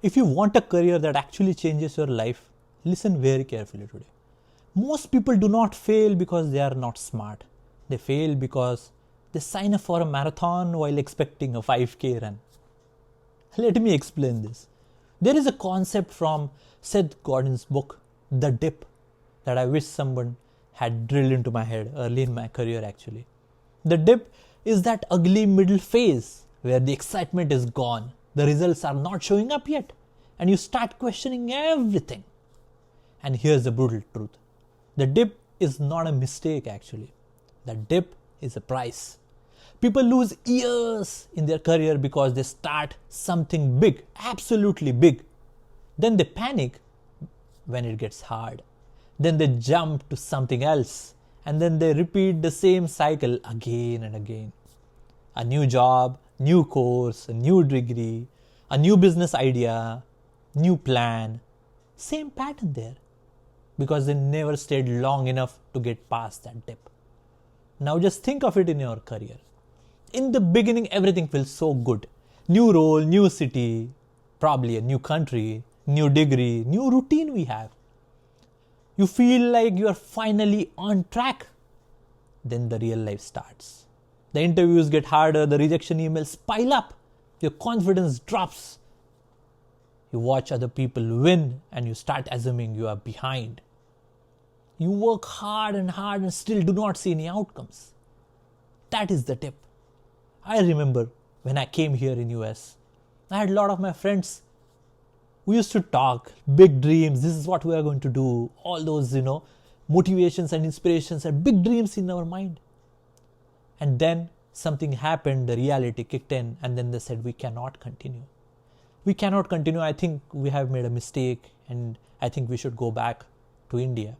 If you want a career that actually changes your life, listen very carefully today. Most people do not fail because they are not smart. They fail because they sign up for a marathon while expecting a 5K run. Let me explain this. There is a concept from Seth Godin's book, The Dip, that I wish someone had drilled into my head early in my career actually. The dip is that ugly middle phase where the excitement is gone, the results are not showing up yet, and you start questioning everything. And here's the brutal truth. The dip is not a mistake actually. The dip is a price. People lose years in their career because they start something big, absolutely big. Then they panic when it gets hard. Then they jump to something else. And then they repeat the same cycle again and again. A new job, new course, a new degree, a new business idea, new plan. Same pattern there. Because they never stayed long enough to get past that dip. Now just think of it in your career. In the beginning, everything feels so good. New role, new city, probably a new country, new degree, new routine we have. You feel like you are finally on track. Then the real life starts. The interviews get harder, the rejection emails pile up, your confidence drops. You watch other people win and you start assuming you are behind. You work hard and still do not see any outcomes. That is the dip. I remember when I came here in US, I had a lot of my friends. We used to talk, big dreams, this is what we are going to do. All those, motivations and inspirations and big dreams in our mind. And then something happened, the reality kicked in, and then they said, we cannot continue. We cannot continue. I think we have made a mistake and I think we should go back to India.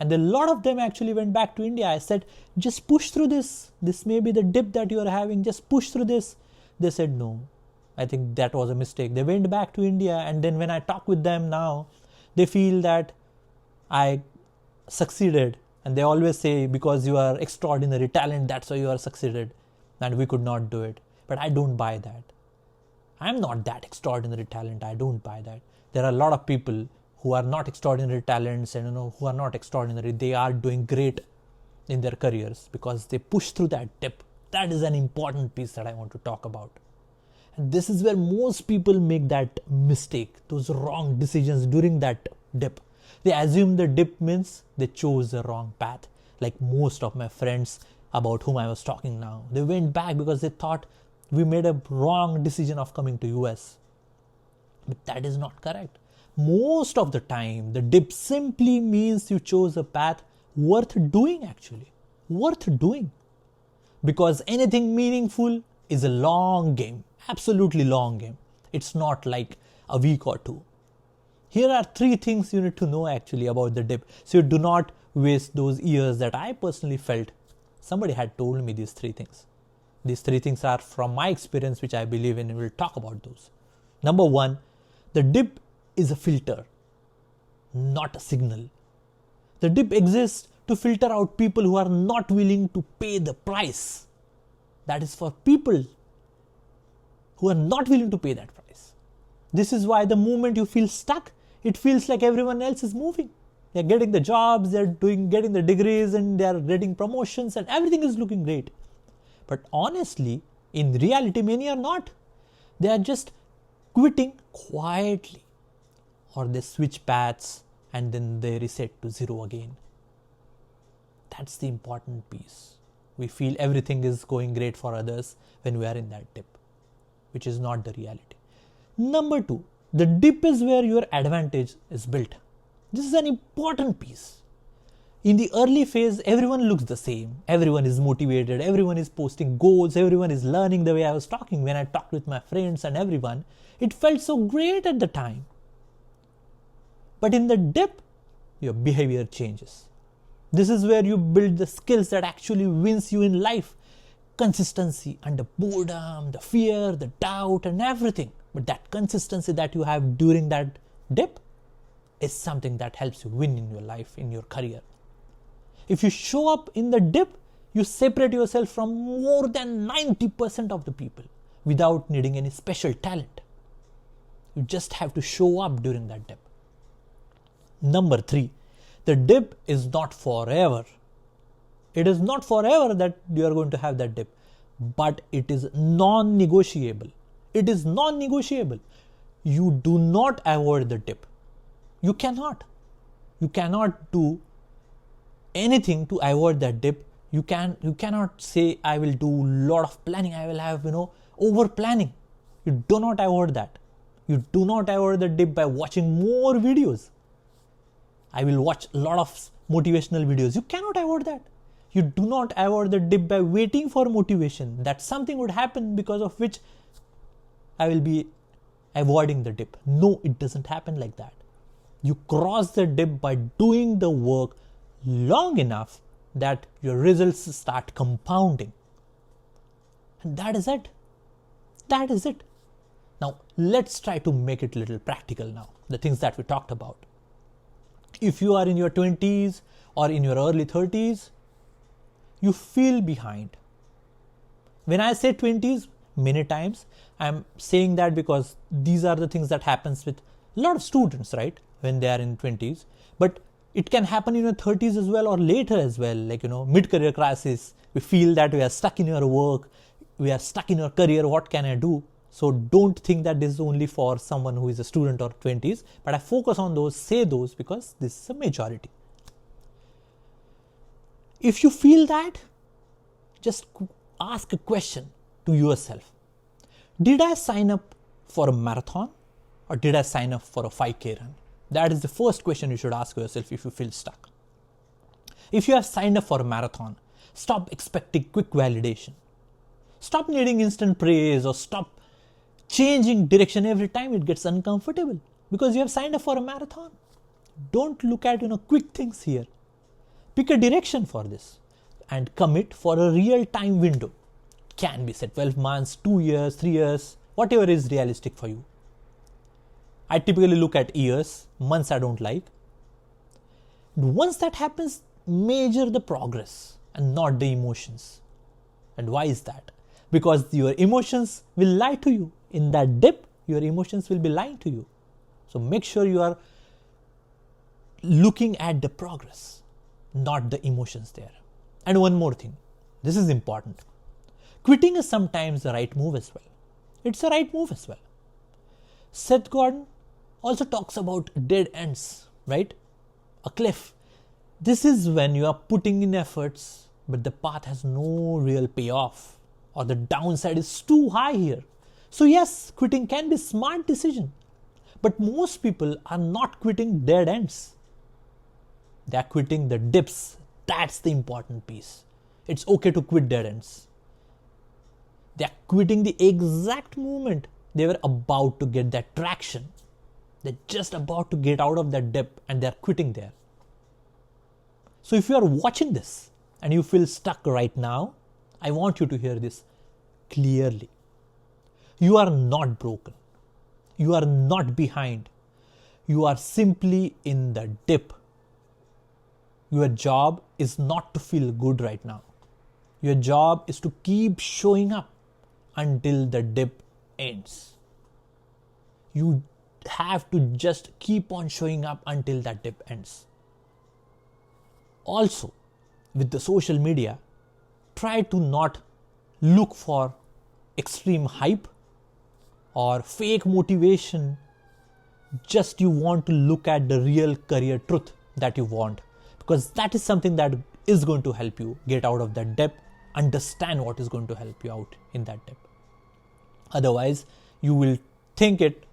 And a lot of them actually went back to India. I said, just push through this. This may be the dip that you are having. Just push through this. They said, no, I think that was a mistake. They went back to India. And then when I talk with them now, they feel that I succeeded. And they always say, because you are extraordinary talent, that's why you are succeeded. And we could not do it. But I don't buy that. I'm not that extraordinary talent. I don't buy that. There are a lot of people who are not extraordinary talents and who are not extraordinary. They are doing great in their careers because they push through that dip. That is an important piece that I want to talk about. And this is where most people make that mistake, those wrong decisions during that dip. They assume the dip means they chose the wrong path. Like most of my friends about whom I was talking now. They went back because they thought we made a wrong decision of coming to US. But that is not correct. Most of the time, the dip simply means you chose a path worth doing actually. Worth doing. Because anything meaningful is a long game. Absolutely long game. It's not like a week or two. Here are 3 things you need to know actually about the dip. So you do not waste those years that I personally felt. Somebody had told me these 3 things. These 3 things are from my experience, which I believe in, and we'll talk about those. Number 1, the dip is a filter, not a signal. The dip exists to filter out people who are not willing to pay the price. That is for people who are not willing to pay that price. This is why the moment you feel stuck, it feels like everyone else is moving. They're getting the jobs, they're getting the degrees, and they're getting promotions, and everything is looking great. But honestly, in reality, many are not. They are just quitting quietly. Or they switch paths and then they reset to 0 again. That's the important piece. We feel everything is going great for others when we are in that dip, which is not the reality. Number 2, the dip is where your advantage is built. This is an important piece. In the early phase, everyone looks the same. Everyone is motivated. Everyone is posting goals. Everyone is learning the way I was talking. When I talked with my friends and everyone, it felt so great at the time. But in the dip, your behavior changes. This is where you build the skills that actually wins you in life. Consistency under boredom, the fear, the doubt and everything. But that consistency that you have during that dip is something that helps you win in your life, in your career. If you show up in the dip, you separate yourself from more than 90% of the people without needing any special talent. You just have to show up during that dip. Number 3, the dip is not forever. It is not forever that you are going to have that dip, but it is non-negotiable. It is non-negotiable. You do not avoid the dip. You cannot. You cannot do anything to avoid that dip. You cannot say, I will do a lot of planning. I will have, over planning. You do not avoid that. You do not avoid the dip by watching more videos. I will watch a lot of motivational videos. You cannot avoid that. You do not avoid the dip by waiting for motivation, that something would happen because of which I will be avoiding the dip. No, it doesn't happen like that. You cross the dip by doing the work long enough that your results start compounding. And that is it. That is it. Now, let's try to make it a little practical now, the things that we talked about. If you are in your 20s or in your early 30s, you feel behind. When I say 20s, many times I'm saying that because these are the things that happens with a lot of students, right? When they are in 20s, but it can happen in your 30s as well or later as well, like, mid-career crisis. We feel that we are stuck in your work, we are stuck in your career, what can I do? So don't think that this is only for someone who is a student or 20s, but I focus on those, say those, because this is a majority. If you feel that, just ask a question to yourself. Did I sign up for a marathon or did I sign up for a 5K run? That is the first question you should ask yourself if you feel stuck. If you have signed up for a marathon, stop expecting quick validation. Stop needing instant praise or stop changing direction every time it gets uncomfortable because you have signed up for a marathon. Don't look at quick things here. Pick a direction for this and commit for a real time window. Can be set 12 months, 2 years, 3 years, whatever is realistic for you. I typically look at years, months I don't like. Once that happens, measure the progress and not the emotions. And why is that? Because your emotions will lie to you. In that dip, your emotions will be lying to you. So make sure you are looking at the progress, not the emotions there. And one more thing, this is important. Quitting is sometimes the right move as well. It's a right move as well. Seth Godin also talks about dead ends, right? A cliff. This is when you are putting in efforts, but the path has no real payoff or the downside is too high here. So yes, quitting can be a smart decision, but most people are not quitting dead ends. They are quitting the dips. That's the important piece. It's okay to quit dead ends. They are quitting the exact moment they were about to get that traction. They're just about to get out of that dip and they're quitting there. So if you are watching this and you feel stuck right now, I want you to hear this clearly. You are not broken. You are not behind. You are simply in the dip. Your job is not to feel good right now. Your job is to keep showing up until the dip ends. You have to just keep on showing up until that dip ends. Also, with the social media, try to not look for extreme hype or fake motivation. Just you want to look at the real career truth that you want, because that is something that is going to help you get out of that dip, understand what is going to help you out in that dip. Otherwise, you will think it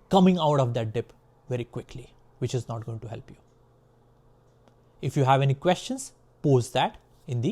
coming out of that dip very quickly, which is not going to help you. If you have any questions, post that in the